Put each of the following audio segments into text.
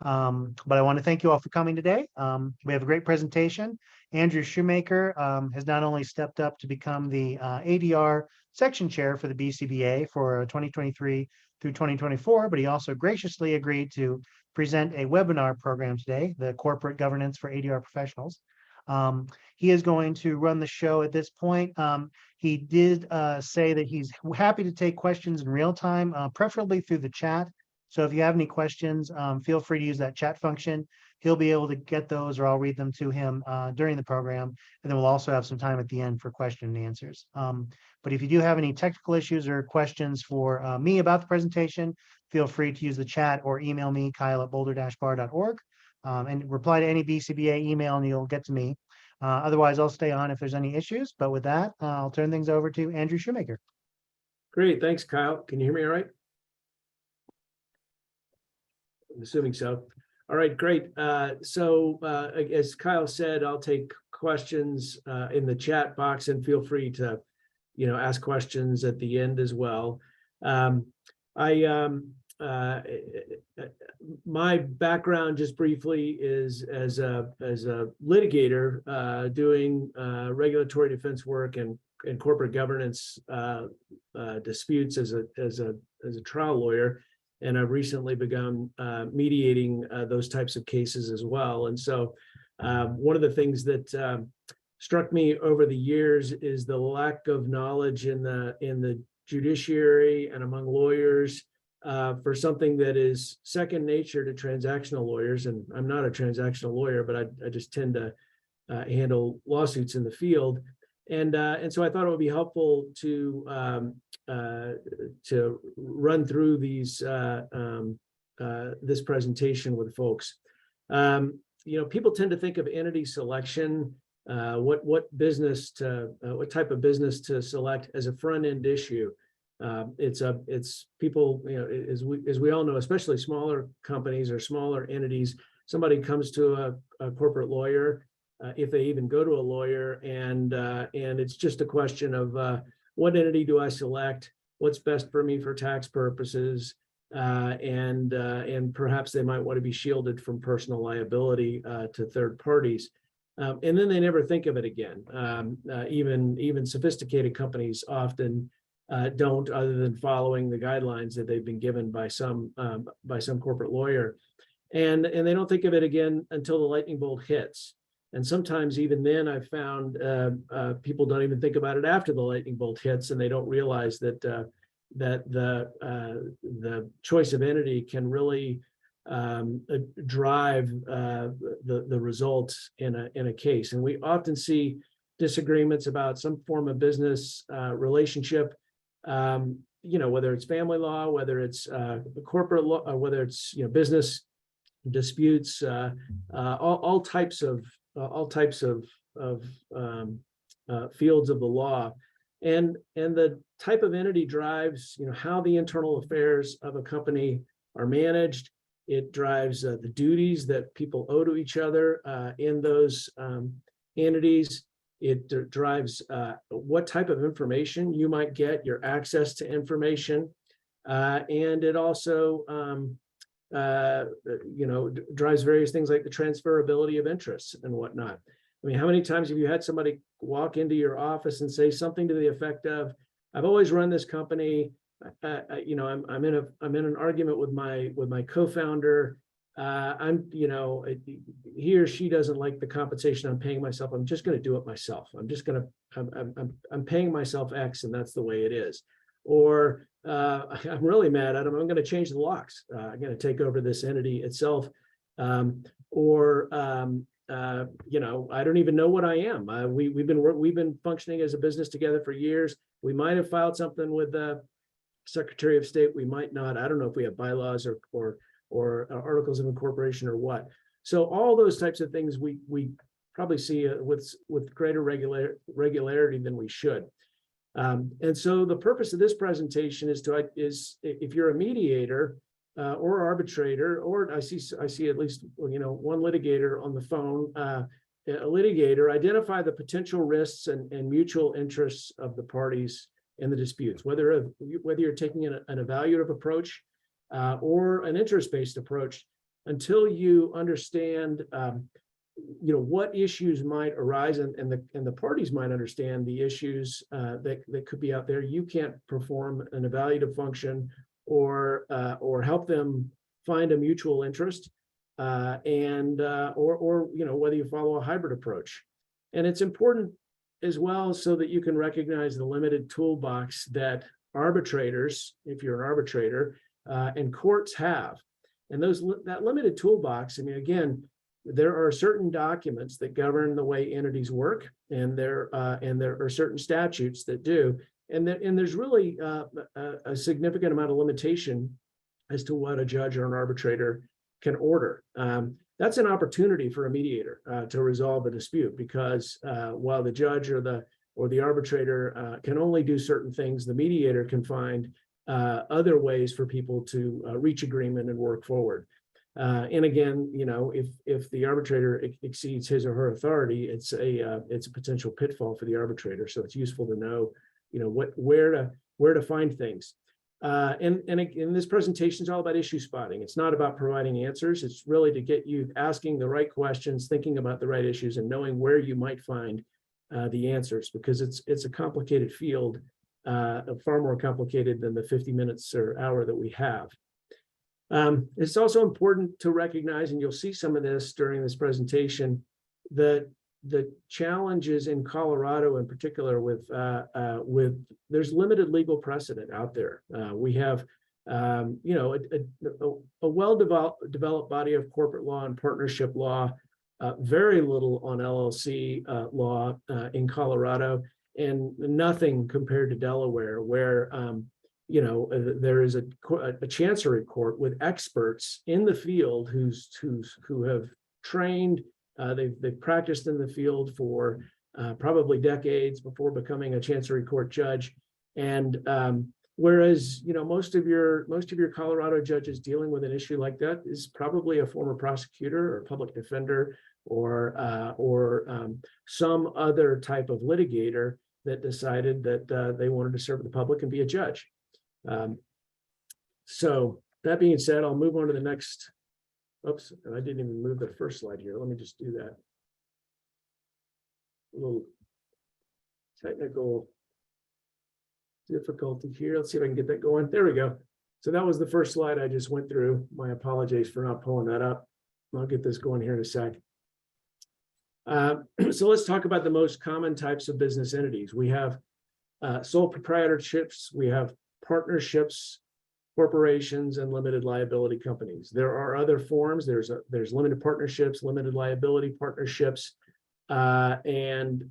But I want to thank you all for coming today. We have a great presentation. Andrew Shoemaker has not only stepped up to become the ADR section chair for the BCBA for 2023 through 2024, but he also graciously agreed to present a webinar program today, the Corporate Governance for ADR Professionals. He is going to run the show at this point. He did say that he's happy to take questions in real time, preferably through the chat. So if you have any questions, feel free to use that chat function. He'll be able to get those, or I'll read them to him during the program. And then we'll also have some time at the end for question and answers. But if you do have any technical issues or questions for me about the presentation, feel free to use the chat or email me, kyle@boulder-bar.org, and reply to any BCBA email and you'll get to me. Otherwise, I'll stay on if there's any issues. But with that, I'll turn things over to Andrew Shoemaker. Great. Thanks, Kyle. Can you hear me all right? I'm assuming so. All right, great. So as Kyle said, I'll take questions in the chat box, and feel free to, ask questions at the end as well. My background, just briefly, is as a litigator doing regulatory defense work and corporate governance disputes as a trial lawyer. And I've recently begun mediating those types of cases as well. And so one of the things that struck me over the years is the lack of knowledge in the judiciary and among lawyers for something that is second nature to transactional lawyers. And I'm not a transactional lawyer, but I just tend to handle lawsuits in the field. And so I thought it would be helpful to run through this presentation with folks. People tend to think of entity selection, what type of business to select as a front end issue. It's people, as we all know, especially smaller companies or smaller entities. Somebody comes to a corporate lawyer, if they even go to a lawyer, and it's just a question of what entity do I select, what's best for me for tax purposes, and perhaps they might want to be shielded from personal liability to third parties, and then they never think of it again. Even sophisticated companies often don't, other than following the guidelines that they've been given by some corporate lawyer, and they don't think of it again until the lightning bolt hits. And sometimes even then, I've found people don't even think about it after the lightning bolt hits, and they don't realize that the choice of entity can really drive the results in a case. And we often see disagreements about some form of business relationship, whether it's family law, whether it's corporate law, whether it's business disputes, all types of fields of the law, and the type of entity drives how the internal affairs of a company are managed. It drives the duties that people owe to each other in those entities. It drives what type of information you might get, your access to information, and it also drives various things like the transferability of interests and whatnot. I mean, how many times have you had somebody walk into your office and say something to the effect of, "I've always run this company. I'm in an argument with my co-founder. He or she doesn't like the compensation I'm paying myself. I'm just going to do it myself. I'm paying myself X, and that's the way it is." Or I'm really mad at them. I'm going to change the locks. I'm going to take over this entity itself. I don't even know what I am. We've been functioning as a business together for years. We might have filed something with the Secretary of State. We might not. I don't know if we have bylaws or articles of incorporation or what. So all those types of things we probably see with greater regularity than we should. And so the purpose of this presentation is if you're a mediator or arbitrator, or I see at least one litigator on the phone, a litigator, identify the potential risks and mutual interests of the parties in the disputes, whether you're taking an evaluative approach or an interest-based approach. until you understand what issues might arise, and the parties might understand the issues that could be out there, you can't perform an evaluative function or help them find a mutual interest, or whether you follow a hybrid approach. And it's important as well so that you can recognize the limited toolbox that arbitrators, if you're an arbitrator, and courts have. And that limited toolbox, I mean, again, there are certain documents that govern the way entities work, and there are certain statutes that do, and there's really a significant amount of limitation as to what a judge or an arbitrator can order. That's an opportunity for a mediator to resolve a dispute, because while the judge or the arbitrator can only do certain things, the mediator can find other ways for people to reach agreement and work forward. And again, if the arbitrator exceeds his or her authority, it's a potential pitfall for the arbitrator. So it's useful to know, where to find things. And this presentation is all about issue spotting. It's not about providing answers. It's really to get you asking the right questions, thinking about the right issues, and knowing where you might find the answers, because it's a complicated field, far more complicated than the 50 minutes or hour that we have. It's also important to recognize, and you'll see some of this during this presentation, that the challenges in Colorado in particular with there's limited legal precedent out there. We have a well-developed body of corporate law and partnership law, very little on LLC law in Colorado, and nothing compared to Delaware, where there is a chancery court with experts in the field who have trained. They've practiced in the field for probably decades before becoming a chancery court judge, and whereas most of your Colorado judges dealing with an issue like that is probably a former prosecutor or public defender or some other type of litigator that decided that they wanted to serve the public and be a judge. So that being said, I'll move on to the next. Oops, and I didn't even move the first slide here. Let me just do that. A little technical difficulty here. Let's see if I can get that going. There we go. So that was the first slide I just went through. My apologies for not pulling that up. I'll get this going here in a sec. So let's talk about the most common types of business entities. We have sole proprietorships, we have partnerships, corporations, and limited liability companies. There are other forms. There's limited partnerships, limited liability partnerships, and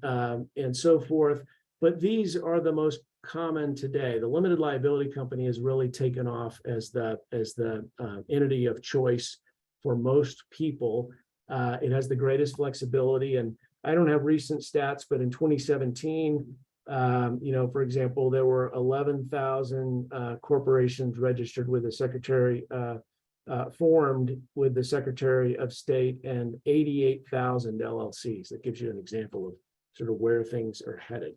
so forth. But these are the most common today. The limited liability company has really taken off as the entity of choice for most people. It has the greatest flexibility, and I don't have recent stats, but in 2017. For example, there were 11,000 corporations registered with the Secretary, formed with the Secretary of State, and 88,000 LLCs. That gives you an example of sort of where things are headed.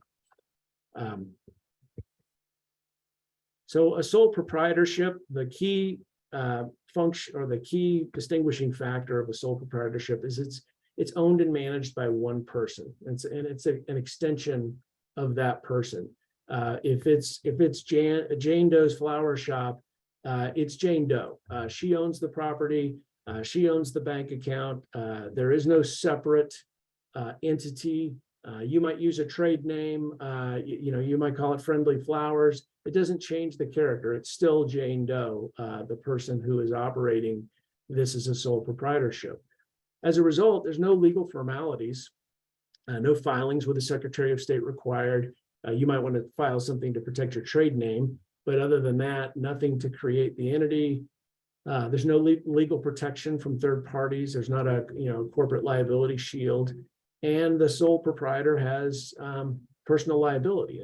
So a sole proprietorship, the key function or the key distinguishing factor of a sole proprietorship is it's owned and managed by one person. It's an extension of that person. If it's Jane Doe's flower shop, it's Jane Doe. She owns the property. She owns the bank account. There is no separate entity. You might use a trade name. You might call it Friendly Flowers. It doesn't change the character. It's still Jane Doe, the person who is operating this as a sole proprietorship. As a result, there's no legal formalities. No filings with the Secretary of State required. You might want to file something to protect your trade name, but other than that, nothing to create the entity. There's no legal protection from third parties. There's not a corporate liability shield, and the sole proprietor has personal liability,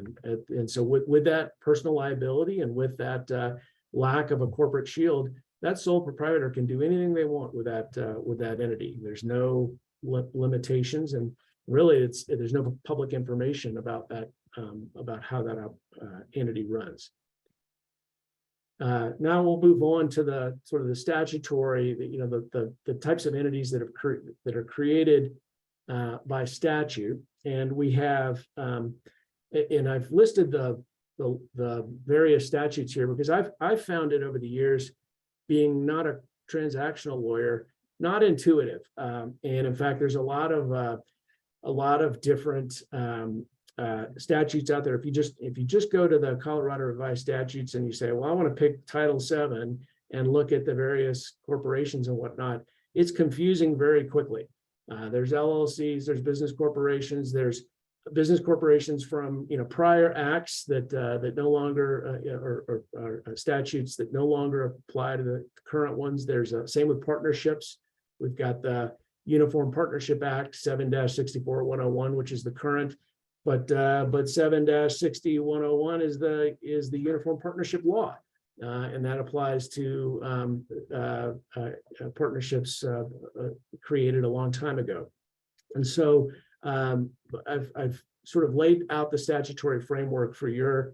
and so with that personal liability and with that lack of a corporate shield, that sole proprietor can do anything they want with that entity. There's no limitations, and really, there's no public information about that, about how that entity runs. Now we'll move on to the sort of the statutory, the types of entities that are created by statute, and we have, and I've listed the various statutes here because I've found it over the years, being not a transactional lawyer, not intuitive, and in fact, there's a lot of different statutes out there. If you just go to the Colorado Revised Statutes and you say, well, I want to pick Title VII and look at the various corporations and whatnot, it's confusing very quickly. There's LLCs, there's business corporations, there's business corporations from prior acts that no longer or statutes that no longer apply to the current ones. There's same with partnerships. We've got the Uniform Partnership Act 7-64-101, which is the current, but 7-60-101 is the Uniform Partnership Law, and that applies to partnerships created a long time ago. And so I've sort of laid out the statutory framework for your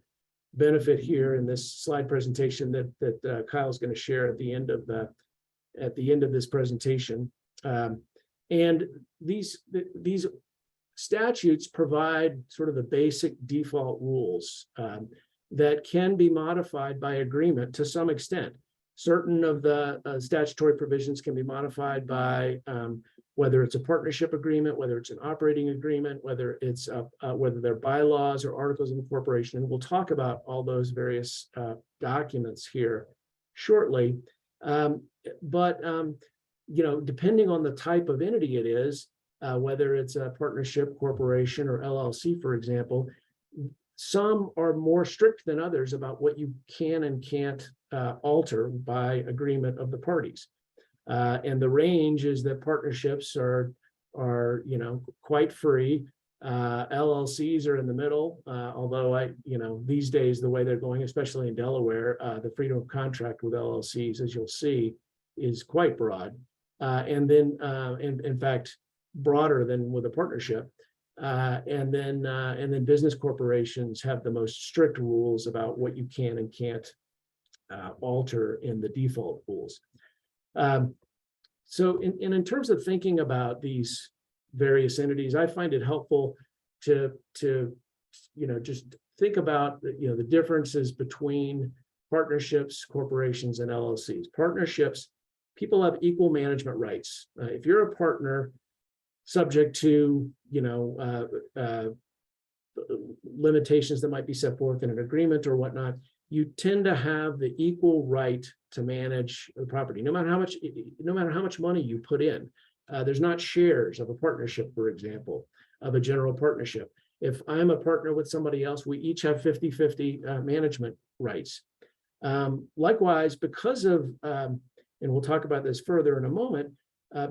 benefit here in this slide presentation that Kyle's going to share at the end of this presentation. And these statutes provide sort of the basic default rules that can be modified by agreement to some extent. Certain of the statutory provisions can be modified by whether it's a partnership agreement, whether it's an operating agreement, whether it's whether they're bylaws or articles of incorporation. And we'll talk about all those various documents here shortly. Depending on the type of entity it is, whether it's a partnership, corporation, or LLC, for example, some are more strict than others about what you can and can't alter by agreement of the parties. And the range is that partnerships are quite free. LLCs are in the middle, although these days, the way they're going, especially in Delaware, the freedom of contract with LLCs, as you'll see, is quite broad. And then, in fact, broader than with a partnership. And then business corporations have the most strict rules about what you can and can't alter in the default rules. So in terms of thinking about these various entities, I find it helpful to just think about the differences between partnerships, corporations, and LLCs. Partnerships, people have equal management rights. If you're a partner, subject to limitations that might be set forth in an agreement or whatnot, you tend to have the equal right to manage the property, no matter how much money you put in. There's not shares of a partnership, for example, of a general partnership. If I'm a partner with somebody else, we each have 50-50 management rights. Likewise, because of, and we'll talk about this further in a moment,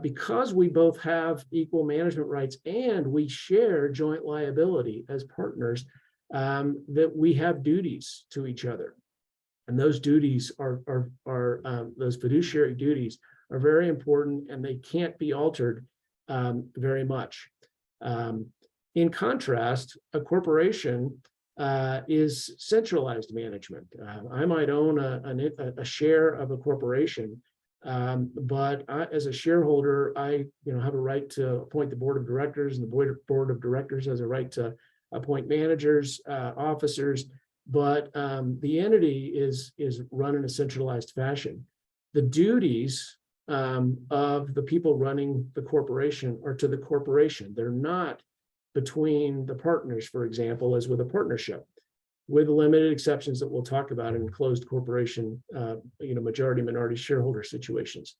because we both have equal management rights and we share joint liability as partners, that we have duties to each other. And those duties are those fiduciary duties are very important, and they can't be altered very much. In contrast, a corporation is centralized management. I might own a share of a corporation, but as a shareholder, I have a right to appoint the board of directors, and the board of directors has a right to appoint managers, officers, but the entity is run in a centralized fashion. The duties of the people running the corporation are to the corporation. They're not between the partners, for example, as with a partnership, with limited exceptions that we'll talk about in closed corporation, majority minority shareholder situations.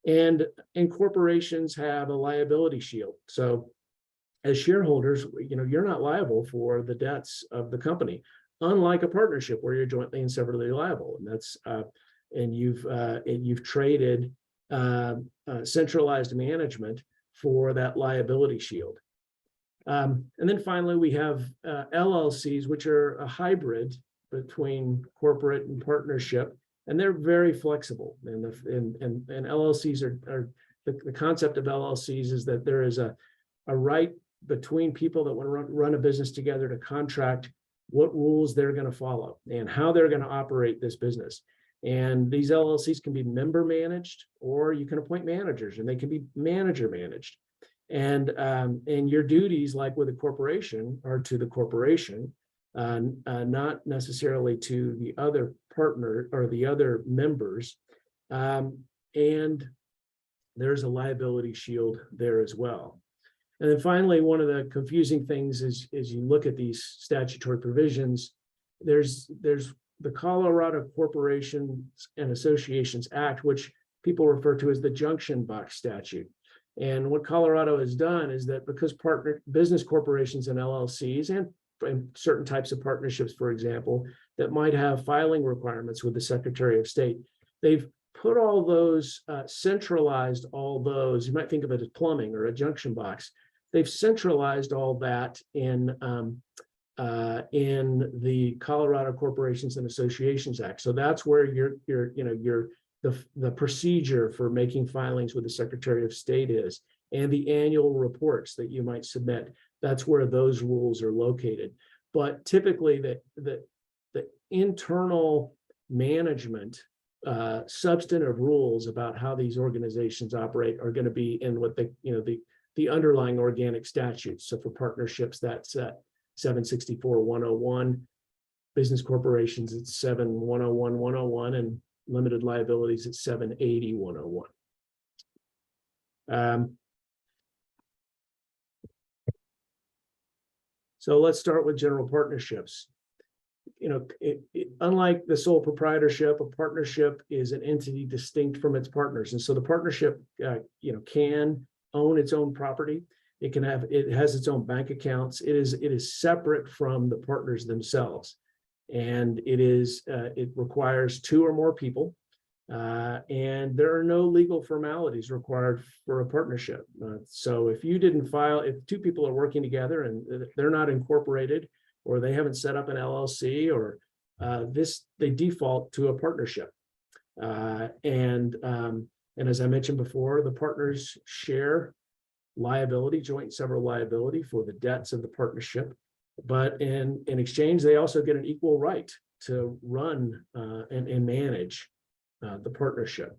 And corporations have a liability shield. So as shareholders, you're not liable for the debts of the company, unlike a partnership where you're jointly and severally liable. And that's and you've traded centralized management for that liability shield. And then finally, we have LLCs, which are a hybrid between corporate and partnership, and they're very flexible. And LLCs are the concept of LLCs is that there is a right between people that want to run a business together to contract what rules they're going to follow and how they're going to operate this business. And these LLCs can be member managed, or you can appoint managers, and they can be manager managed. And your duties, like with a corporation, are to the corporation, not necessarily to the other partner or the other members. And there's a liability shield there as well. And then finally, one of the confusing things is you look at these statutory provisions, there's the Colorado Corporations and Associations Act, which people refer to as the junction box statute. And what Colorado has done is that because business corporations and LLCs and certain types of partnerships, for example, that might have filing requirements with the Secretary of State, they've put all those, centralized all those, you might think of it as plumbing or a junction box. They've centralized all that in the Colorado Corporations and Associations Act. So that's where the procedure for making filings with the Secretary of State is, and the annual reports that you might submit. That's where those rules are located. But typically, the internal management substantive rules about how these organizations operate are going to be in what the underlying organic statutes. So for partnerships, that's 764-101, business corporations, it's 7-101-101, and limited liabilities, it's 780-101. So let's start with general partnerships. Unlike the sole proprietorship, a partnership is an entity distinct from its partners. And so the partnership, can own its own property. It has its own bank accounts. It is separate from the partners themselves. And it requires 2 or more people. And there are no legal formalities required for a partnership. So if 2 people are working together and they're not incorporated, or they haven't set up an LLC, or they default to a partnership. And as I mentioned before, the partners share liability, joint and several liability for the debts of the partnership. But in exchange, they also get an equal right to run and manage the partnership.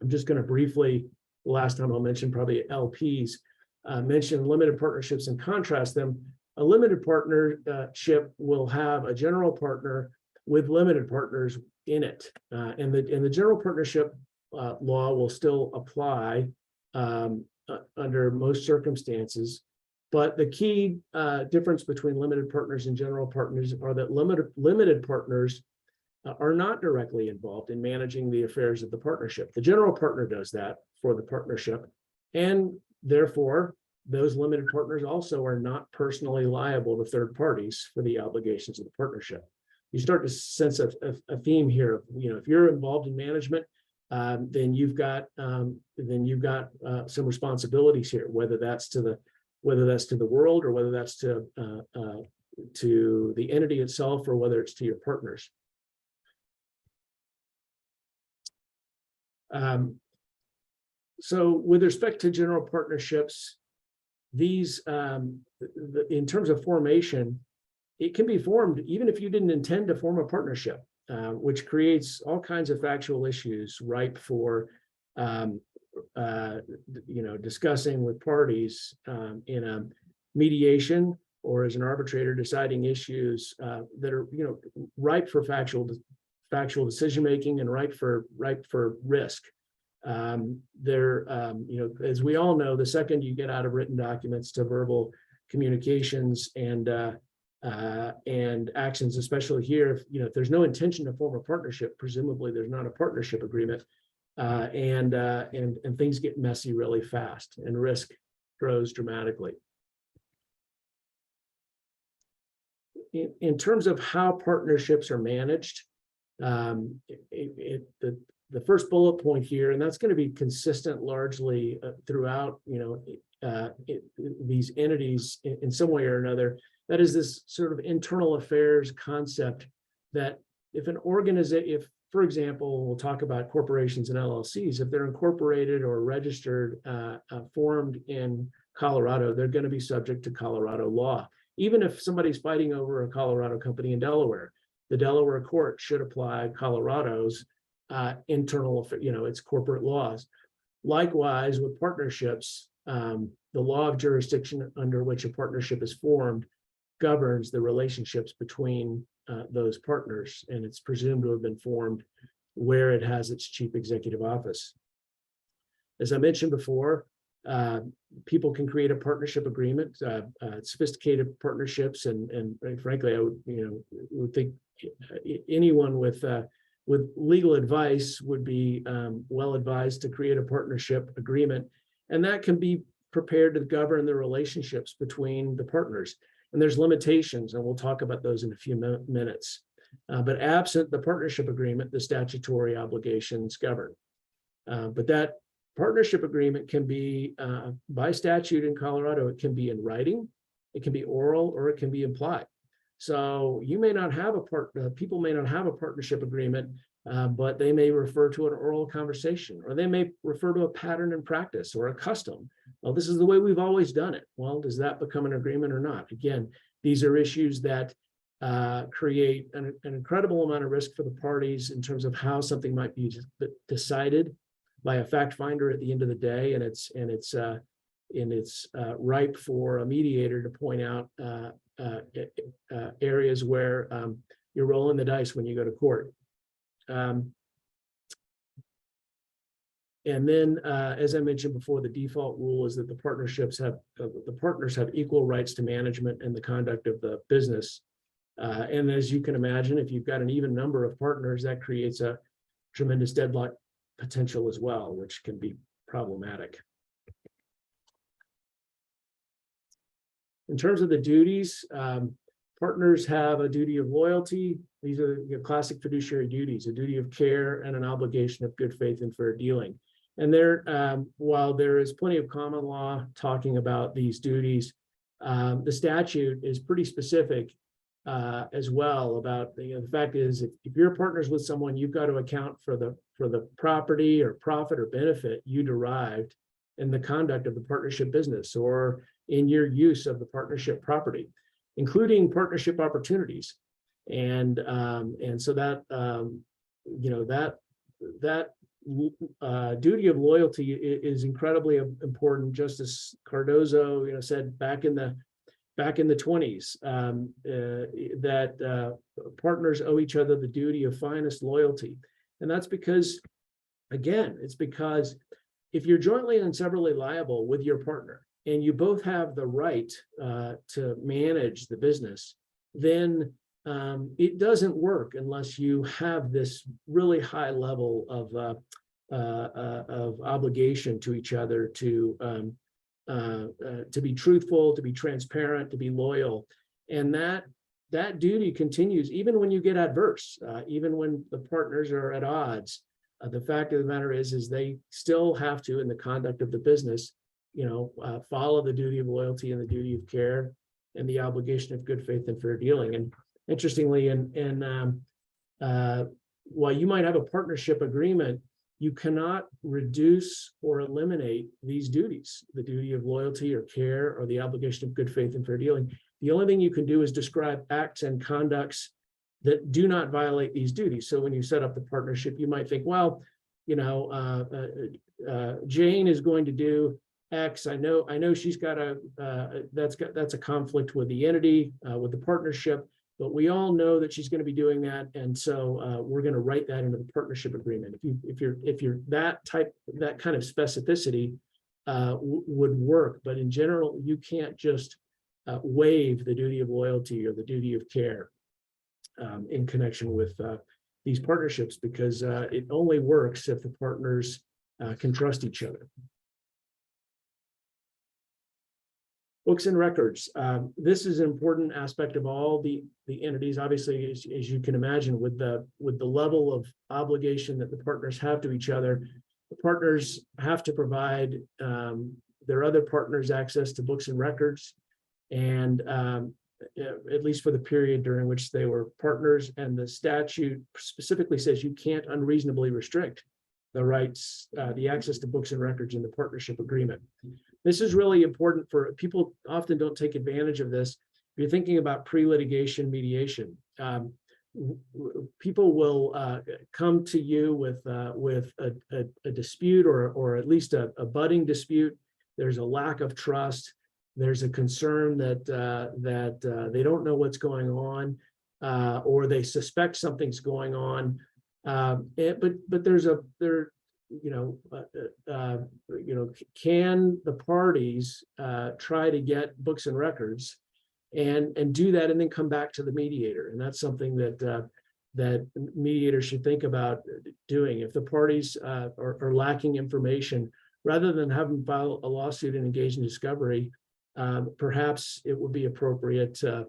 I'm just going to briefly, last time I'll mention probably LPs, mention limited partnerships and contrast them. A limited partnership will have a general partner with limited partners in it. And the general partnership law will still apply under most circumstances. But the key difference between limited partners and general partners are that limited partners are not directly involved in managing the affairs of the partnership. The general partner does that for the partnership, and therefore those limited partners also are not personally liable to third parties for the obligations of the partnership. You start to sense a theme here. If you're involved in management, then you've got some responsibilities here, whether that's to the world, or whether that's to the entity itself, or whether it's to your partners. So with respect to general partnerships, these, in terms of formation, it can be formed even if you didn't intend to form a partnership, which creates all kinds of factual issues ripe for, discussing with parties in a mediation, or as an arbitrator deciding issues that are, ripe for factual decision making and ripe for risk. As we all know, the second you get out of written documents to verbal communications and actions, especially here, if there's no intention to form a partnership, presumably there's not a partnership agreement, and things get messy really fast, and risk grows dramatically. In terms of how partnerships are managed, the first bullet point here, and that's going to be consistent largely throughout, these entities in some way or another, that is this sort of internal affairs concept that if an organization, for example, we'll talk about corporations and LLCs, if they're incorporated or registered, formed in Colorado, they're going to be subject to Colorado law. Even if somebody's fighting over a Colorado company in Delaware, the Delaware court should apply Colorado's internal, its corporate laws. Likewise, with partnerships, the law of jurisdiction under which a partnership is formed governs the relationships between those partners, and it's presumed to have been formed where it has its chief executive office. As I mentioned before, people can create a partnership agreement, sophisticated partnerships, and frankly, I would think anyone with legal advice would be well advised to create a partnership agreement, and that can be prepared to govern the relationships between the partners. And there's limitations, and we'll talk about those in a few minutes. But absent the partnership agreement, the statutory obligations govern. But that partnership agreement can be, by statute in Colorado, it can be in writing, it can be oral, or it can be implied. So you may not have people may not have a partnership agreement, but they may refer to an oral conversation, or they may refer to a pattern and practice or a custom. Well, this is the way we've always done it. Well, does that become an agreement or not? Again, these are issues that create an incredible amount of risk for the parties in terms of how something might be decided by a fact finder at the end of the day, and it's ripe for a mediator to point out areas where you're rolling the dice when you go to court. And then, as I mentioned before, the default rule is that the partners have equal rights to management and the conduct of the business. And as you can imagine, if you've got an even number of partners, that creates a tremendous deadlock potential as well, which can be problematic. In terms of the duties, partners have a duty of loyalty. These are classic fiduciary duties, a duty of care and an obligation of good faith and fair dealing. And while there is plenty of common law talking about these duties, the statute is pretty specific as well about the fact is if you're partners with someone, you've got to account for the property or profit or benefit you derived in the conduct of the partnership business or in your use of the partnership property, including partnership opportunities. And so that duty of loyalty is incredibly important. Justice Cardozo, said back in the 20s that partners owe each other the duty of finest loyalty. And that's because, again, it's because if you're jointly and severally liable with your partner and you both have the right to manage the business, then it doesn't work unless you have this really high level of obligation to each other to be truthful, to be transparent, to be loyal. And that duty continues even when you get adverse, even when the partners are at odds. The fact of the matter is they still have to, in the conduct of the business, follow the duty of loyalty and the duty of care and the obligation of good faith and fair dealing. And interestingly, while you might have a partnership agreement, you cannot reduce or eliminate these duties, the duty of loyalty or care or the obligation of good faith and fair dealing. The only thing you can do is describe acts and conducts that do not violate these duties. So when you set up the partnership, you might think, well, Jane is going to do X. I know she's got that's a conflict with the entity, with the partnership, but we all know that she's going to be doing that, and so we're going to write that into the partnership agreement. If you're that kind of specificity would work, but in general, you can't just waive the duty of loyalty or the duty of care in connection with these partnerships, because it only works if the partners can trust each other. Books and records. This is an important aspect of all the entities. Obviously, as you can imagine, with the level of obligation that the partners have to each other, the partners have to provide their other partners access to books and records, and at least for the period during which they were partners. And the statute specifically says you can't unreasonably restrict the rights, the access to books and records in the partnership agreement. This is really important for people often don't take advantage of this. If you're thinking about pre-litigation mediation, people will come to you with a dispute or at least a budding dispute. There's a lack of trust. There's a concern that they don't know what's going on, or they suspect something's going on. But can the parties try to get books and records and do that and then come back to the mediator? And that's something that mediators should think about doing. If the parties are lacking information, rather than have them file a lawsuit and engage in discovery, perhaps it would be appropriate to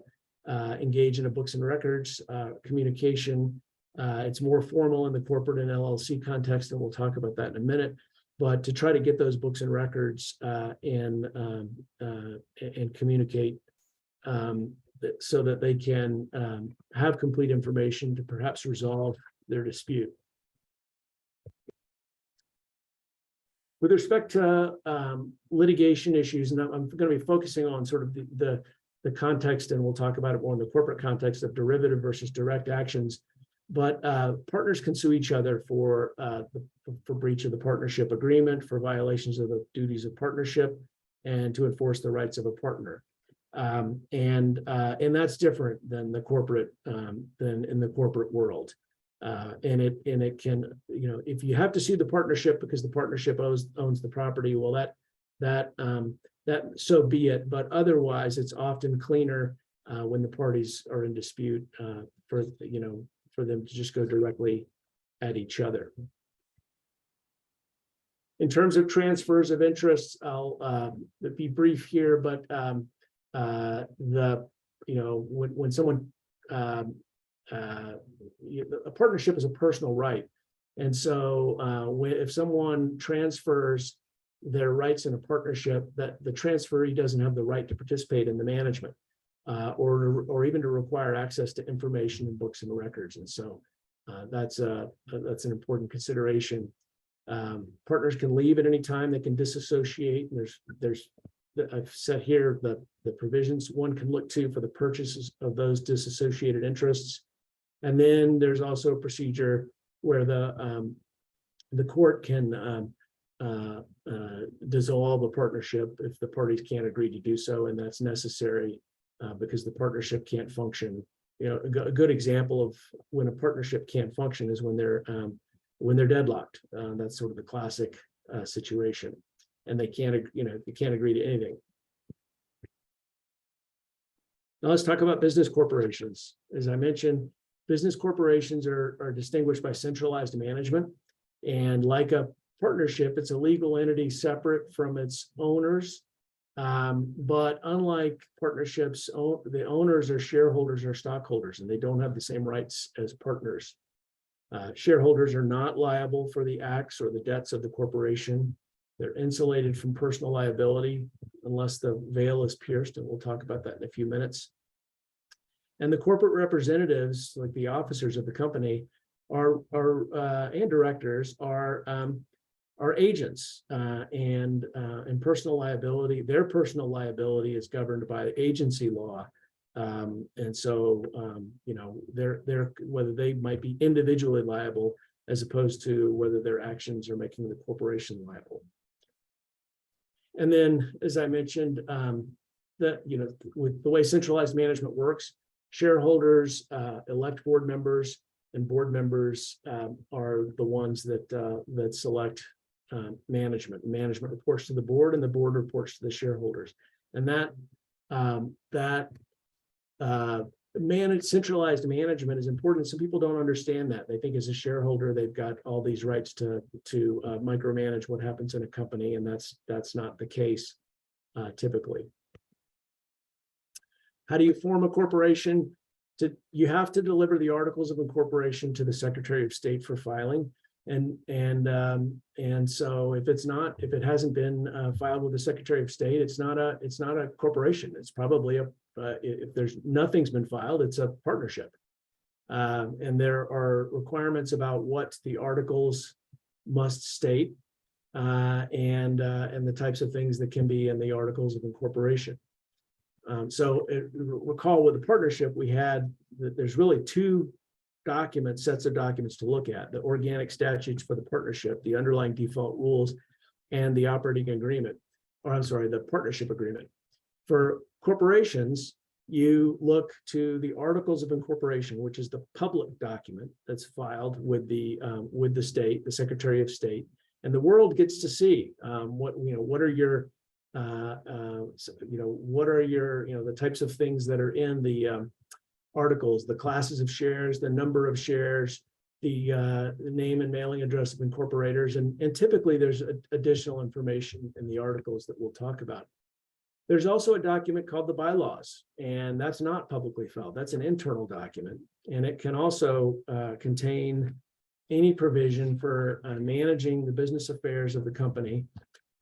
engage in a books and records communication. It's more formal in the corporate and LLC context, and we'll talk about that in a minute. But to try to get those books and records and communicate so that they can have complete information to perhaps resolve their dispute. With respect to litigation issues, and I'm going to be focusing on sort of the context, and we'll talk about it more in the corporate context of derivative versus direct actions. But partners can sue each other for breach of the partnership agreement, for violations of the duties of partnership, and to enforce the rights of a partner. And that's different than the corporate than in the corporate world. And it can, if you have to sue the partnership because the partnership owns the property, well, that so be it. But otherwise, it's often cleaner when the parties are in dispute for them to just go directly at each other. In terms of transfers of interests, I'll be brief here, but when someone a partnership is a personal right, and so if someone transfers their rights in a partnership, that the transferee doesn't have the right to participate in the management. Or even to require access to information in books and records, and so that's an important consideration. Partners can leave at any time; they can disassociate. And there's I've set here the provisions one can look to for the purchases of those disassociated interests, and then there's also a procedure where the court can dissolve a partnership if the parties can't agree to do so, and that's necessary. Because the partnership can't function. A good example of when a partnership can't function is when they're deadlocked. That's sort of the classic situation, and they can't agree to anything. Now let's talk about business corporations. As I mentioned, business corporations are distinguished by centralized management, and like a partnership, it's a legal entity separate from its owners. But unlike partnerships, the owners are shareholders or stockholders, and they don't have the same rights as partners. Shareholders are not liable for the acts or the debts of the corporation. They're insulated from personal liability unless the veil is pierced, and we'll talk about that in a few minutes. And the corporate representatives, like the officers of the company, and directors are agents, and personal liability. Their personal liability is governed by agency law, and so they're whether they might be individually liable as opposed to whether their actions are making the corporation liable. And then, as I mentioned, with the way centralized management works, shareholders elect board members, and board members are the ones that select management. Management reports to the board, and the board reports to the shareholders. And centralized management is important. Some people don't understand that. They think as a shareholder they've got all these rights to micromanage what happens in a company, and that's not the case typically. How do you form a corporation? You have to deliver the articles of incorporation to the Secretary of State for filing. And so if it hasn't been filed with the Secretary of State, it's not a corporation. It's probably if nothing's been filed, it's a partnership. And there are requirements about what the articles must state, and the types of things that can be in the articles of incorporation. Recall with the partnership, we had that there's really two sets of documents to look at: the organic statutes for the partnership, the underlying default rules, and the operating agreement, or I'm sorry, the partnership agreement. For corporations, you look to the articles of incorporation, which is the public document that's filed with the state, the Secretary of State, and the world gets to see what are your the types of things that are in the articles, the classes of shares, the number of shares, the name and mailing address of incorporators, and typically there's additional information in the articles that we'll talk about. There's also a document called the bylaws, and that's not publicly filed. That's an internal document, and it can also contain any provision for managing the business affairs of the company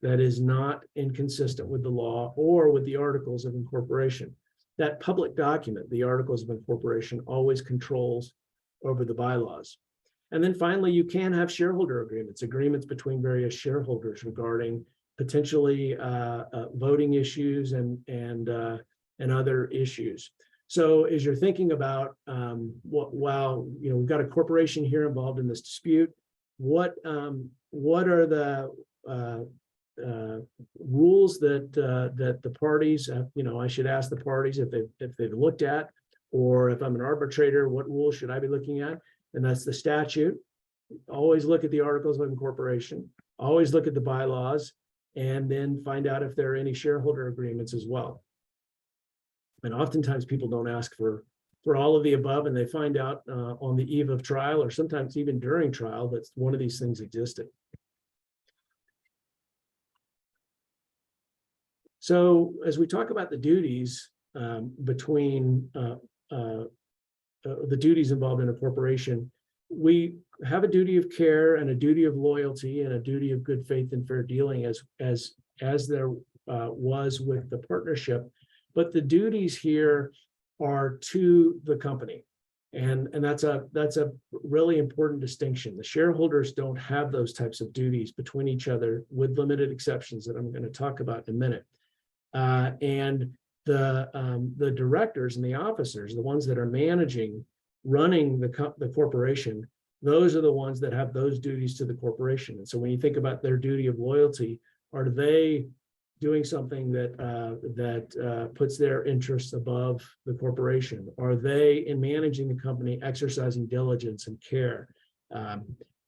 that is not inconsistent with the law or with the articles of incorporation. That public document, the articles of incorporation, always controls over the bylaws. And then finally, you can have shareholder agreements between various shareholders regarding potentially voting issues and other issues. So as you're thinking about we've got a corporation here involved in this dispute, what are the rules that the parties, I should ask the parties if they've looked at, or if I'm an arbitrator, what rules should I be looking at? And that's the statute. Always look at the articles of incorporation, always look at the bylaws, and then find out if there are any shareholder agreements as well. And oftentimes people don't ask for all of the above, and they find out on the eve of trial, or sometimes even during trial, that one of these things existed. So as we talk about the duties between the duties involved in a corporation, we have a duty of care and a duty of loyalty and a duty of good faith and fair dealing as there was with the partnership. But the duties here are to the company. And that's a really important distinction. The shareholders don't have those types of duties between each other, with limited exceptions that I'm going to talk about in a minute. And the directors and the officers, the ones that are running the corporation, those are the ones that have those duties to the corporation. And so when you think about their duty of loyalty, are they doing something that puts their interests above the corporation? Are they, in managing the company, exercising diligence and care,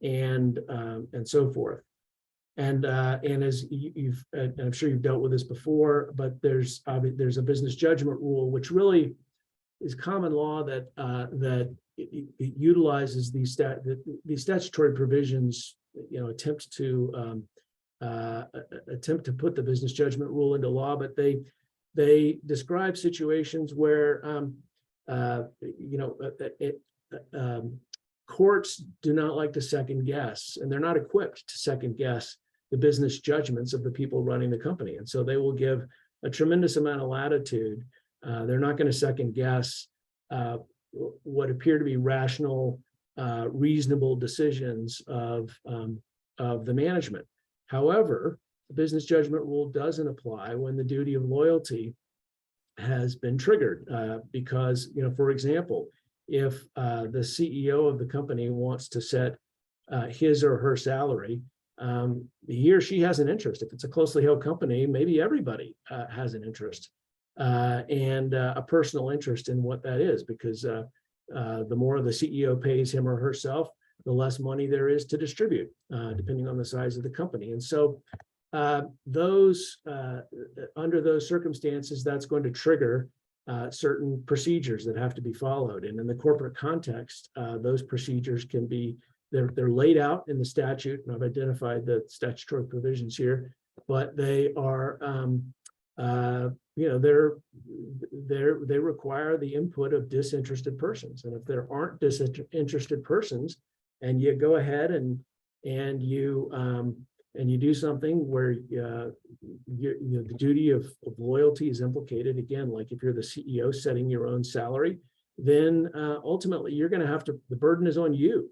and so forth? And as I'm sure you've dealt with this before, but there's a business judgment rule, which really is common law that it utilizes these statutory provisions, attempt to put the business judgment rule into law, but they describe situations where courts do not like to second guess, and they're not equipped to second guess the business judgments of the people running the company. And so they will give a tremendous amount of latitude. They're not going to second guess what appear to be rational, reasonable decisions of the management. However, the business judgment rule doesn't apply when the duty of loyalty has been triggered, because, for example, if the CEO of the company wants to set his or her salary, he or she has an interest. If it's a closely held company, maybe everybody has an interest and a personal interest in what that is, because the more the CEO pays him or herself, the less money there is to distribute, depending on the size of the company. And so under those circumstances, that's going to trigger certain procedures that have to be followed. And in the corporate context, those procedures can be, they're laid out in the statute, and I've identified the statutory provisions here, but they are, they require the input of disinterested persons. And if there aren't disinterested persons, and you go ahead and you do something where the duty of loyalty is implicated, again, like if you're the CEO setting your own salary, then ultimately you're going to have to, the burden is on you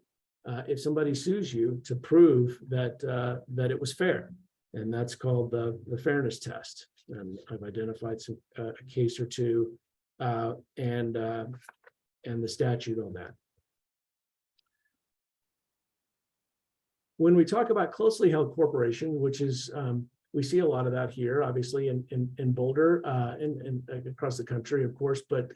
if somebody sues you to prove that that it was fair, and that's called the fairness test. And I've identified a case or two, and the statute on that. When we talk about closely held corporation, which is we see a lot of that here, obviously in Boulder and across the country, of course, but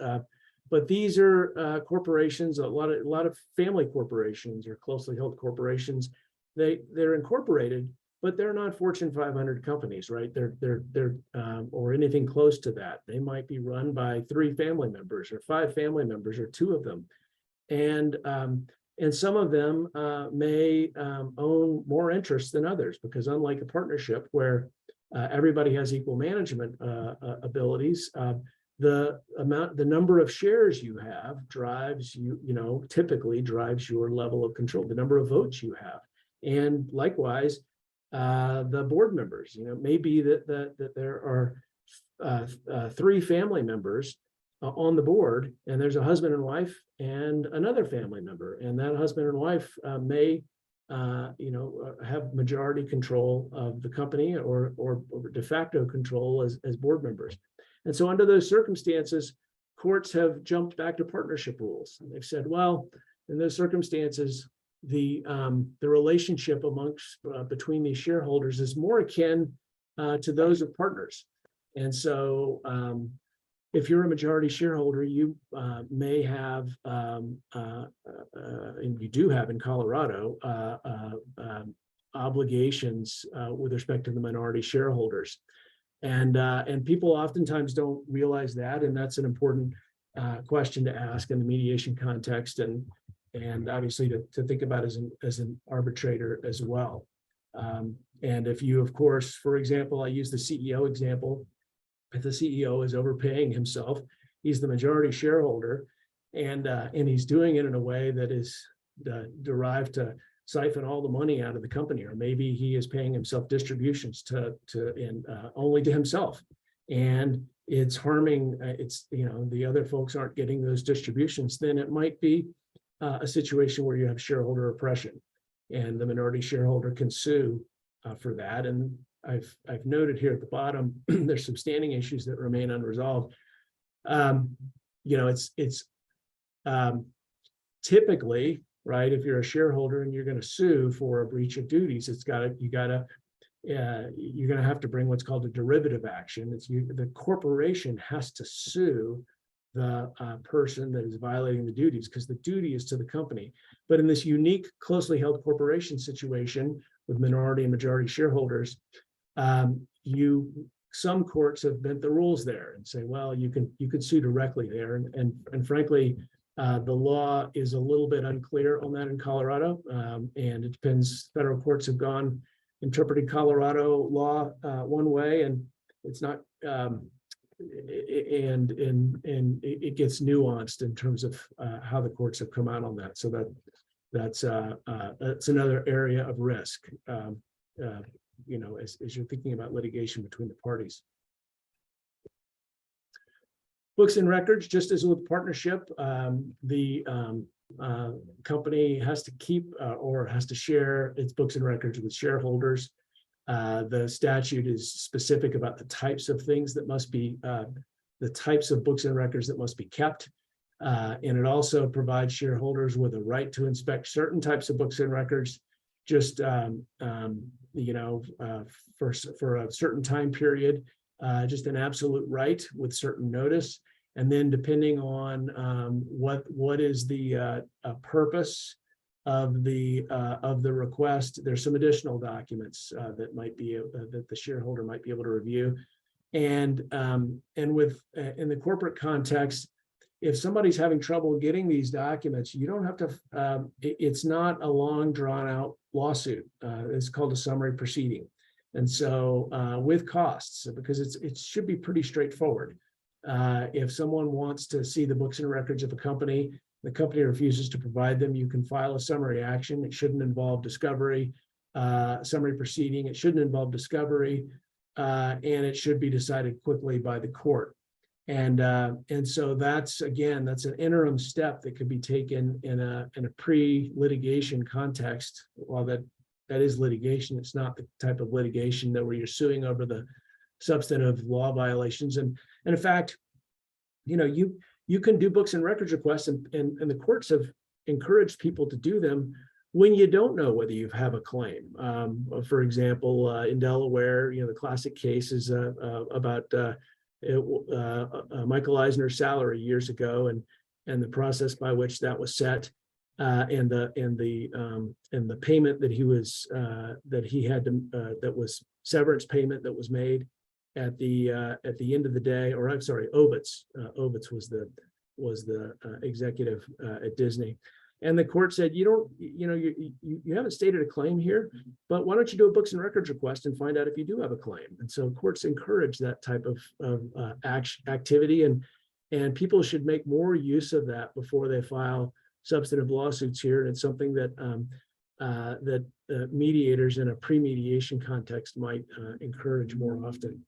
these are corporations, a lot of family corporations or closely held corporations. They're incorporated, but they're not Fortune 500 companies, right? They're or anything close to that. They might be run by 3 family members or 5 family members or 2 of them, and some of them may own more interests than others, because unlike a partnership where everybody has equal management abilities, the number of shares you have drives typically drives your level of control, the number of votes you have. And likewise, the board members, maybe that there are 3 family members on the board, and there's a husband and wife and another family member, and that husband and wife may have majority control of the company or de facto control as board members. And so under those circumstances, courts have jumped back to partnership rules. And they've said, well, in those circumstances, the relationship between these shareholders is more akin to those of partners. And so if you're a majority shareholder, you may have, and you do have in Colorado, obligations with respect to the minority shareholders. And people oftentimes don't realize that, and that's an important question to ask in the mediation context, and obviously to think about as an arbitrator as well. And if you, of course, for example, I use the CEO example. If the CEO is overpaying himself, he's the majority shareholder, and he's doing it in a way that is derived to siphon all the money out of the company, or maybe he is paying himself distributions only to himself, and it's harming. The other folks aren't getting those distributions. Then it might be a situation where you have shareholder oppression, and the minority shareholder can sue for that. And I've noted here at the bottom, there's some standing issues that remain unresolved. It's typically, right, if you're a shareholder and you're going to sue for a breach of duties, you're going to have to bring what's called a derivative action. The corporation has to sue the person that is violating the duties, because the duty is to the company. But in this unique closely held corporation situation with minority and majority shareholders, some courts have bent the rules there and say, well, you can sue directly there, and frankly, the law is a little bit unclear on that in Colorado, and it depends. Federal courts have gone interpreting Colorado law one way, and it's not, and it gets nuanced in terms of how the courts have come out on that. So that's another area of risk. As you're thinking about litigation between the parties. Books and records, just as with partnership, the company has to keep or has to share its books and records with shareholders. The statute is specific about the types of things that must be, the types of books and records that must be kept. And it also provides shareholders with a right to inspect certain types of books and records, just for a certain time period, just an absolute right with certain notice. And then depending on what is the purpose of the request, there's some additional documents that might be that the shareholder might be able to review. And with in the corporate context, if somebody's having trouble getting these documents, you don't have to, it's not a long drawn out lawsuit. It's called a summary proceeding. And so with costs, because it should be pretty straightforward. If someone wants to see the books and records of a company, the company refuses to provide them, you can file a summary action. It shouldn't involve discovery, summary proceeding. It shouldn't involve discovery, and it should be decided quickly by the court. And so that's an interim step that could be taken in a pre-litigation context. While that is litigation, it's not the type of litigation that where you're suing over the substantive law violations. And in fact, you can do books and records requests, and the courts have encouraged people to do them when you don't know whether you have a claim. For example, in Delaware, the classic case is about Michael Eisner's salary years ago, and the process by which that was set, and the payment that he had to that was severance payment that was made at the end of the day. Or I'm sorry, Ovitz. Ovitz was the executive at Disney. And the court said, you haven't stated a claim here, but why don't you do a books and records request and find out if you do have a claim? And so courts encourage that type of activity, and people should make more use of that before they file substantive lawsuits here. And it's something that mediators in a pre-mediation context might encourage more often.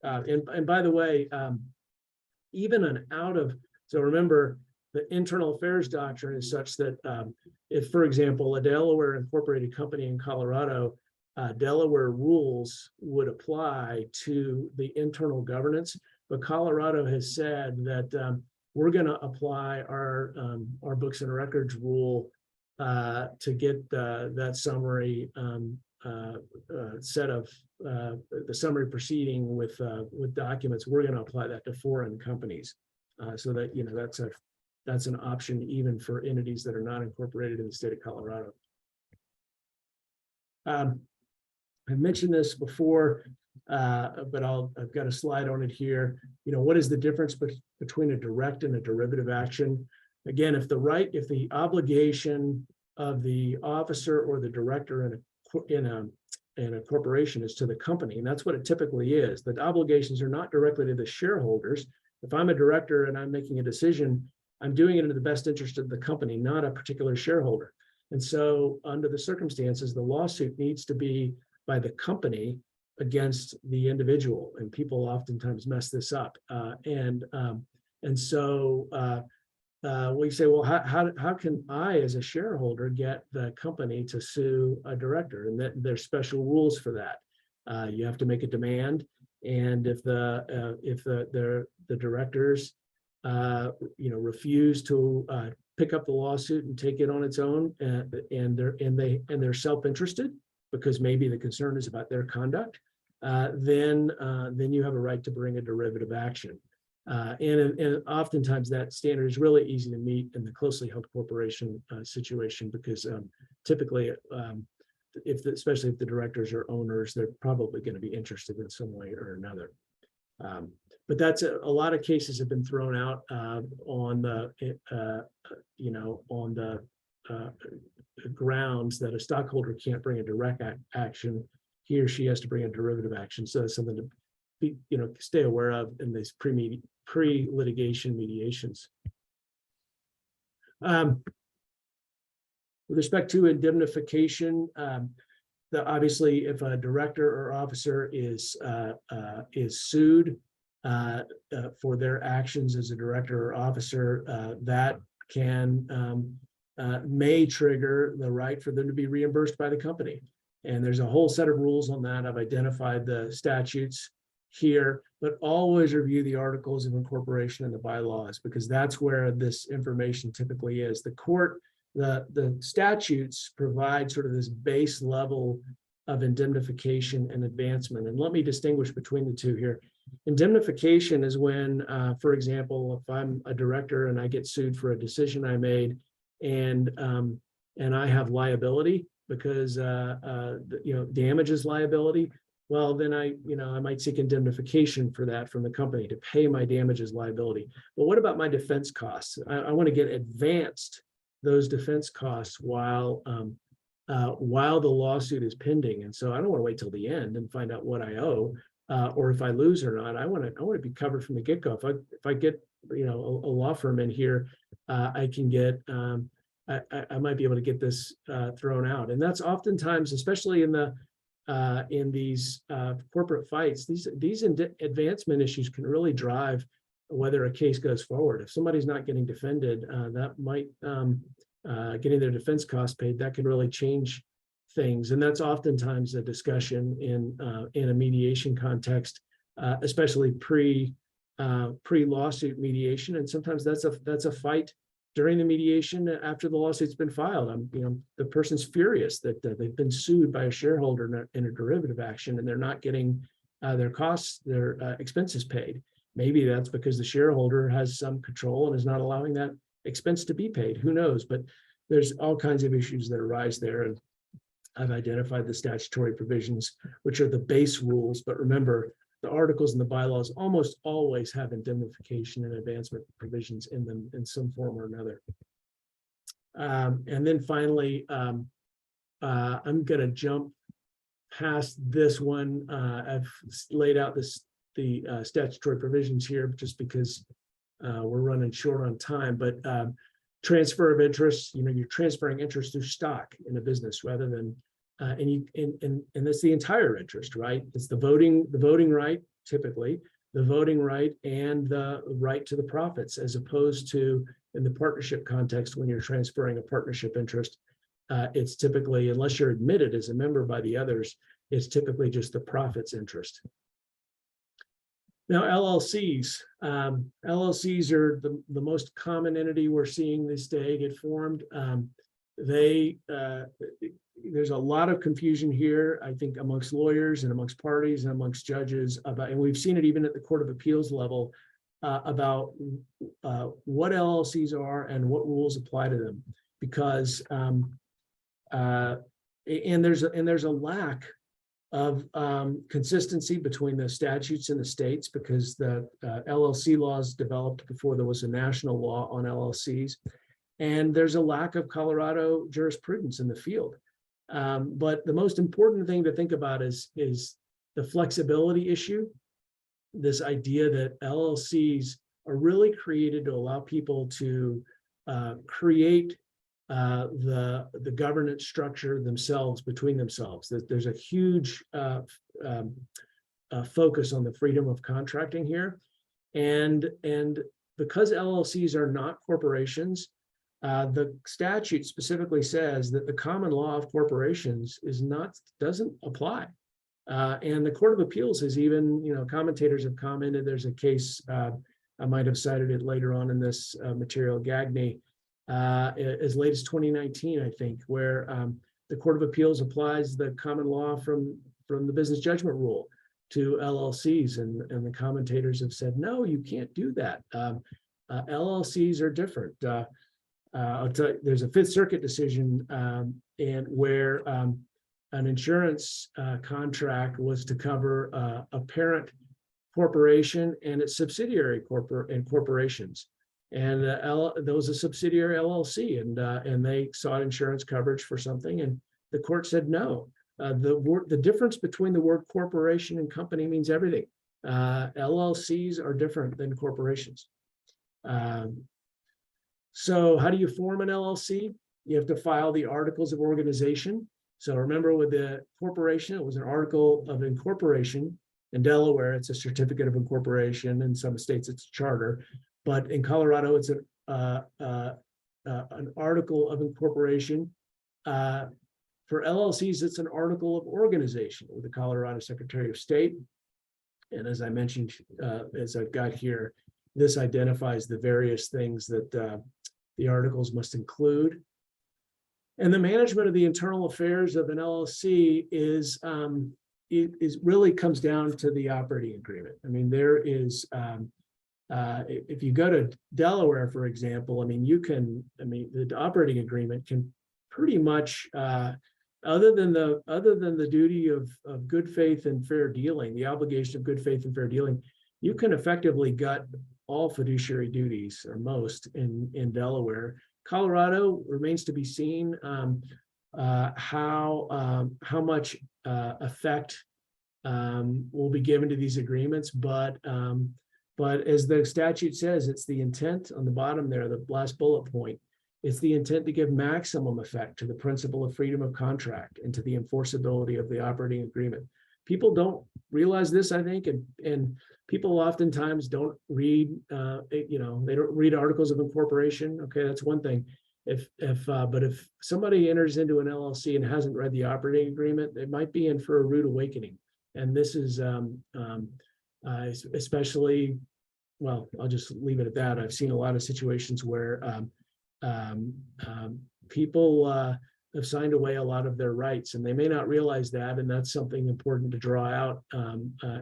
And by the way, so remember, the internal affairs doctrine is such that if, for example, a Delaware incorporated company in Colorado, Delaware rules would apply to the internal governance, but Colorado has said that we're going to apply our books and records rule to get that summary set of the summary proceeding with documents. We're going to apply that to foreign companies, so that that's an option even for entities that are not incorporated in the state of Colorado. I mentioned this before, but I've got a slide on it here. What is the difference between a direct and a derivative action? Again, if the obligation of the officer or the director in a corporation is to the company, and that's what it typically is. The obligations are not directly to the shareholders. If I'm a director and I'm making a decision, I'm doing it in the best interest of the company, not a particular shareholder. And so under the circumstances, the lawsuit needs to be by the company against the individual. And people oftentimes mess this up. And so we say, well, how can I, as a shareholder, get the company to sue a director? And there's special rules for that. You have to make a demand, and if the directors refuse to pick up the lawsuit and take it on its own, and they're self-interested because maybe the concern is about their conduct, then you have a right to bring a derivative action. And oftentimes that standard is really easy to meet in the closely held corporation situation, because typically, especially if the directors are owners, they're probably going to be interested in some way or another. But that's a lot of cases have been thrown out on the grounds that a stockholder can't bring a direct action. He or she has to bring a derivative action. So that's something to be, stay aware of in these pre-litigation mediations. With respect to indemnification, obviously, if a director or officer is sued for their actions as a director or officer, that may trigger the right for them to be reimbursed by the company. And there's a whole set of rules on that. I've identified the statutes here, but always review the articles of incorporation and the bylaws, because that's where this information typically is. The statutes provide sort of this base level of indemnification and advancement. And let me distinguish between the two here. Indemnification is when, for example, if I'm a director and I get sued for a decision I made, and I have liability because damages liability. Well, then I might seek indemnification for that from the company to pay my damages liability. But what about my defense costs? I want to get advanced those defense costs while the lawsuit is pending, and so I don't want to wait till the end and find out what I owe, or if I lose or not. I want to be covered from the get-go. If I get a law firm in here, I can get I might be able to get this thrown out, and that's oftentimes, especially in the in these corporate fights, these advancement issues can really drive whether a case goes forward. If somebody's not getting defended, that might getting their defense costs paid, that can really change things. And that's oftentimes a discussion in a mediation context, especially pre-lawsuit mediation. And sometimes that's a fight during the mediation after the lawsuit's been filed. The person's furious that they've been sued by a shareholder in a derivative action, and they're not getting their costs, their expenses paid. Maybe that's because the shareholder has some control and is not allowing that expense to be paid. Who knows? But there's all kinds of issues that arise there. And I've identified the statutory provisions, which are the base rules. But remember, the articles and the bylaws almost always have indemnification and advancement provisions in them in some form or another. And then finally, I'm going to jump past this one. I've laid out the statutory provisions here just because we're running short on time. But transfer of interest, you're transferring interest through stock in a business rather than and that's the entire interest, right? It's the voting right, typically, the voting right and the right to the profits, as opposed to in the partnership context, when you're transferring a partnership interest, it's typically, unless you're admitted as a member by the others, it's typically just the profits interest. Now, LLCs. LLCs are the most common entity we're seeing this day get formed. There's a lot of confusion here, I think, amongst lawyers and amongst parties and amongst judges about, and we've seen it even at the Court of Appeals level, about what LLCs are and what rules apply to them, because there's a lack of consistency between the statutes in the states, because the LLC laws developed before there was a national law on LLCs, and there's a lack of Colorado jurisprudence in the field. But the most important thing to think about is the flexibility issue. This idea that LLCs are really created to allow people to create the governance structure themselves, between themselves. There's a huge focus on the freedom of contracting here, and because LLCs are not corporations, the statute specifically says that the common law of corporations doesn't apply. And the Court of Appeals has even, commentators have commented. There's a case, I might have cited it later on in this material, Gagney, as late as 2019, I think, where the Court of Appeals applies the common law from the business judgment rule to LLCs, and the commentators have said, no, you can't do that. LLCs are different. I'll tell you, there's a Fifth Circuit decision and where an insurance contract was to cover a parent corporation and its subsidiary corporations, and there was a subsidiary LLC, and they sought insurance coverage for something, and the court said no. The difference between the word corporation and company means everything. LLCs are different than corporations. So how do you form an LLC? You have to file the articles of organization. So remember, with the corporation, it was an article of incorporation. In Delaware, it's a certificate of incorporation. In some states, it's a charter. But in Colorado, it's an article of incorporation. For LLCs, it's an article of organization with the Colorado Secretary of State. And as I mentioned, as I've got here, this identifies the various things that the articles must include. And the management of the internal affairs of an LLC is really comes down to the operating agreement. I mean, there is, if you go to Delaware, for example, the operating agreement can pretty much, other than the duty of good faith and fair dealing, the obligation of good faith and fair dealing, you can effectively gut all fiduciary duties, or most, in Delaware. Colorado remains to be seen how much effect will be given to these agreements, but as the statute says, it's the intent on the bottom there, the last bullet point. It's the intent to give maximum effect to the principle of freedom of contract and to the enforceability of the operating agreement. People don't realize this, I think, and people oftentimes don't read, they don't read articles of incorporation. Okay, that's one thing. But if somebody enters into an LLC and hasn't read the operating agreement, they might be in for a rude awakening. And this is especially, well, I'll just leave it at that. I've seen a lot of situations where people have signed away a lot of their rights, and they may not realize that, and that's something important to draw out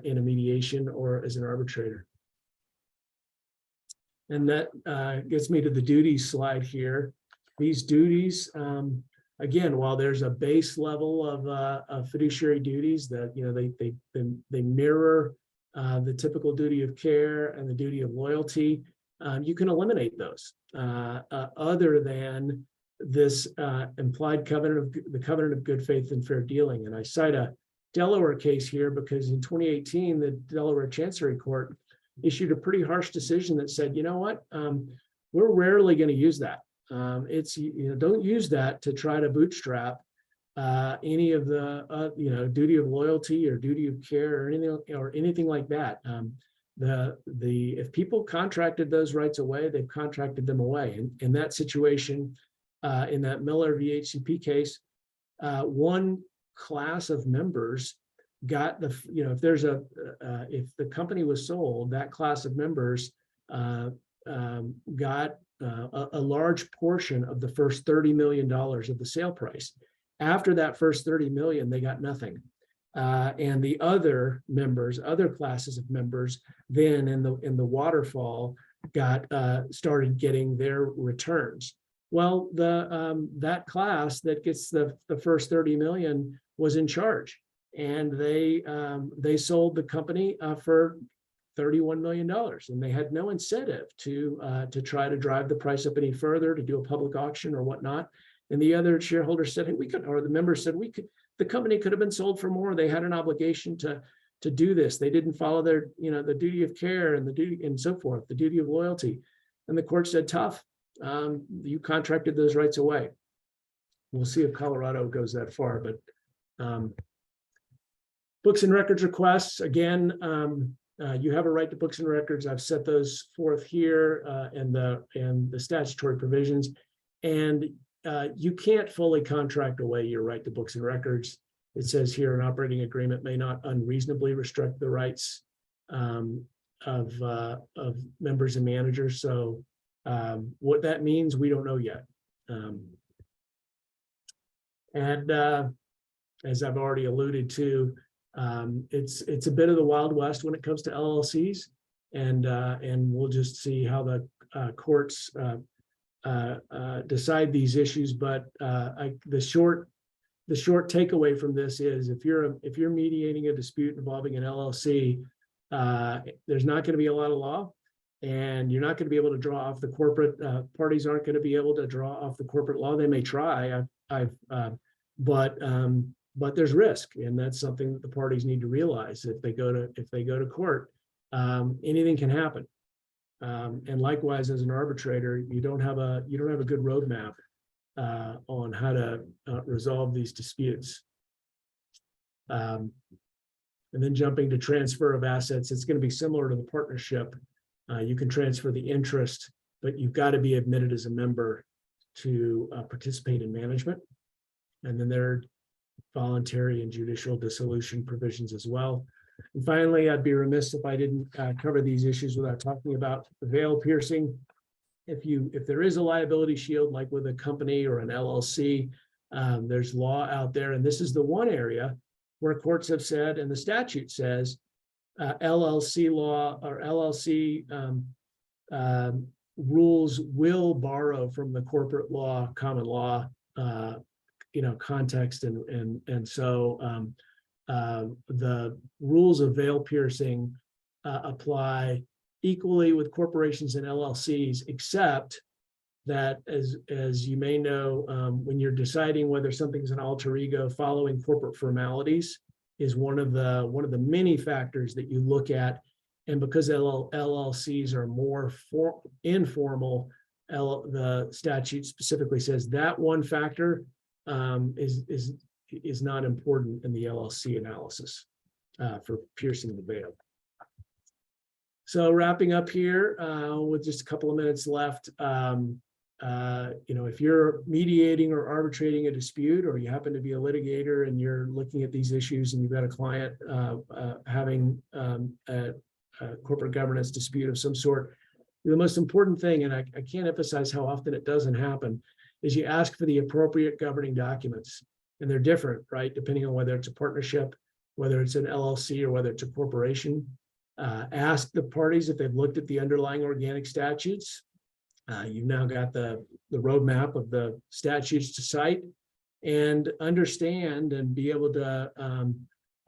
in a mediation or as an arbitrator. And that gets me to the duties slide here. These duties, again, while there's a base level of fiduciary duties that they mirror the typical duty of care and the duty of loyalty, you can eliminate those other than this implied covenant of the covenant of good faith and fair dealing. And I cite a Delaware case here because in 2018, the Delaware Chancery Court issued a pretty harsh decision that said, you know what, we're rarely going to use that. Don't use that to try to bootstrap any of the duty of loyalty or duty of care or anything like that. If people contracted those rights away, they've contracted them away. And in that situation, in that Miller v. HCP case, one class of members got if the company was sold, that class of members got a large portion of the first $30 million of the sale price. After that first $30 million, they got nothing. And the other members, other classes of members, then in the waterfall started getting their returns. Well, that class that gets the first 30 million was in charge, and they sold the company for $31 million, and they had no incentive to try to drive the price up any further, to do a public auction or whatnot. And the other shareholders said, hey, the members said the company could have been sold for more. They had an obligation to do this. They didn't follow their, the duty of care and the duty and so forth, the duty of loyalty. And the court said, tough, you contracted those rights away. We'll see if Colorado goes that far, but books and records requests, again, you have a right to books and records. I've set those forth here and the statutory provisions. And you can't fully contract away your right to books and records. It says here an operating agreement may not unreasonably restrict the rights of members and managers. So what that means, we don't know yet. As I've already alluded to, it's a bit of the Wild West when it comes to LLCs, and we'll just see how the courts decide these issues. But the short takeaway from this is if you're mediating a dispute involving an LLC, there's not going to be a lot of law, and you're not going to be able to draw off the corporate parties aren't going to be able to draw off the corporate law. They may try, but there's risk, and that's something that the parties need to realize. If they go to court, anything can happen. And likewise, as an arbitrator, you don't have a good roadmap on how to resolve these disputes. And then jumping to transfer of assets, it's going to be similar to the partnership. You can transfer the interest, but you've got to be admitted as a member to participate in management. And then there are voluntary and judicial dissolution provisions as well. And finally, I'd be remiss if I didn't cover these issues without talking about the veil piercing. If there is a liability shield, like with a company or an LLC, there's law out there, and this is the one area where courts have said, and the statute says, LLC law or LLC rules will borrow from the corporate law, common law, context, and so the rules of veil piercing apply equally with corporations and LLCs, except that, as you may know, when you're deciding whether something's an alter ego, following corporate formalities is one of the many factors that you look at. And because LLCs are more informal the statute specifically says that one factor is not important in the LLC analysis for piercing the veil. So wrapping up here with just a couple of minutes left, if you're mediating or arbitrating a dispute, or you happen to be a litigator and you're looking at these issues and you've got a client having a corporate governance dispute of some sort, the most important thing, and I can't emphasize how often it doesn't happen, is you ask for the appropriate governing documents. And they're different, right? Depending on whether it's a partnership, whether it's an LLC, or whether it's a corporation. Ask the parties if they've looked at the underlying organic statutes. You've now got the roadmap of the statutes to cite, and understand and be able to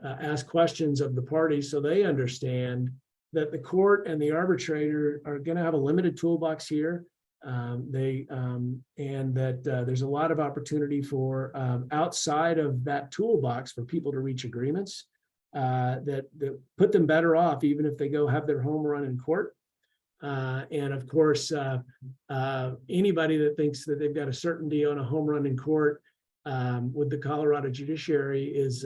ask questions of the parties so they understand that the court and the arbitrator are going to have a limited toolbox here. And that there's a lot of opportunity for outside of that toolbox for people to reach agreements that put them better off, even if they go have their home run in court. And of course, anybody that thinks that they've got a certainty on a home run in court with the Colorado judiciary is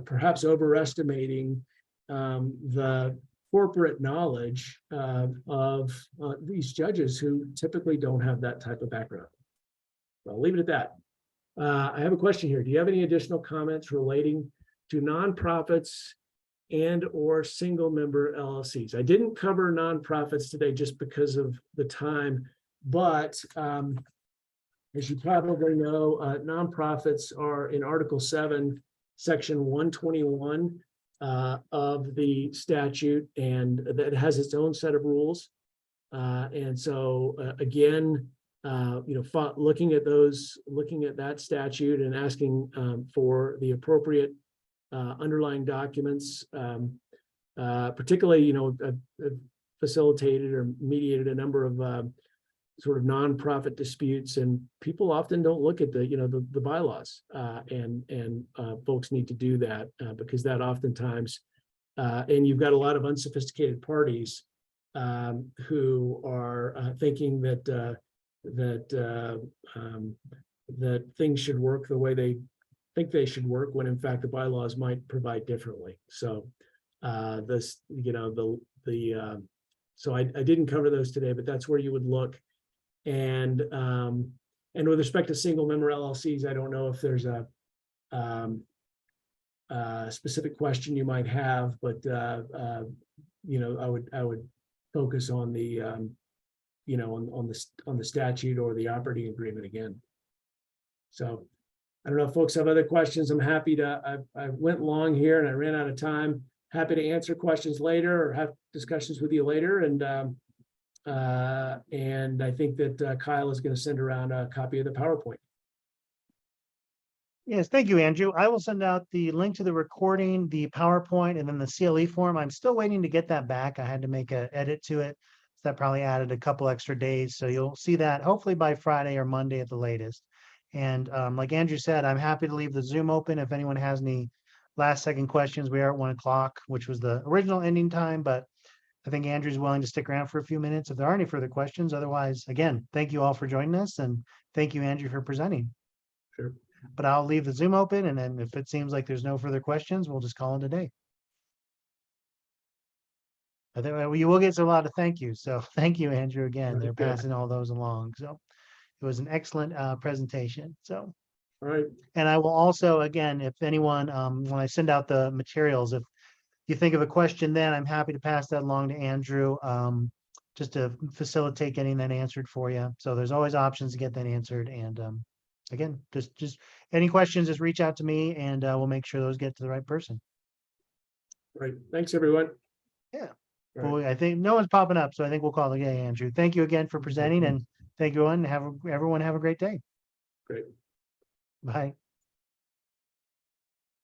perhaps overestimating the corporate knowledge of these judges who typically don't have that type of background. So I'll leave it at that. I have a question here. Do you have any additional comments relating to nonprofits and or single member LLCs? I didn't cover nonprofits today just because of the time, but as you probably know, nonprofits are in Article 7, Section 121 of the statute, and that has its own set of rules. And so again, looking at that statute and asking for the appropriate underlying documents, particularly, I've facilitated or mediated a number of sort of nonprofit disputes, and people often don't look at the bylaws, and folks need to do that because that oftentimes, and you've got a lot of unsophisticated parties who are thinking that things should work the way they think they should work, when in fact the bylaws might provide differently. So so I didn't cover those today, but that's where you would look. And with respect to single member LLCs, I don't know if there's a specific question you might have, but I would focus on the on the statute or the operating agreement again. So I don't know if folks have other questions. I'm happy to. I went long here and I ran out of time. Happy to answer questions later or have discussions with you later. And I think that Kyle is going to send around a copy of the PowerPoint. Yes, thank you, Andrew. I will send out the link to the recording, the PowerPoint, and then the CLE form. I'm still waiting to get that back. I had to make an edit to it. So that probably added a couple extra days. So you'll see that hopefully by Friday or Monday at the latest. And like Andrew said, I'm happy to leave the Zoom open if anyone has any last second questions. We are at 1 o'clock, which was the original ending time, but I think Andrew's willing to stick around for a few minutes if there are any further questions. Otherwise, again, thank you all for joining us, and thank you, Andrew, for presenting. Sure. But I'll leave the Zoom open, and then if it seems like there's no further questions, we'll just call it a day. I think you will get a lot of thank yous. So thank you, Andrew, again. Right, they're passing all those along. So it was an excellent presentation. So, all right. And I will also, again, if anyone, when I send out the materials, if you think of a question, then I'm happy to pass that along to Andrew, just to facilitate getting that answered for you. So there's always options to get that answered. And again, just any questions, just reach out to me, and we'll make sure those get to the right person. Right. Thanks, everyone. Yeah. Right. Well, I think no one's popping up, so I think we'll call it a day, Andrew. Thank you again for presenting, and thank you, everyone. Everyone have a great day. Great. Bye.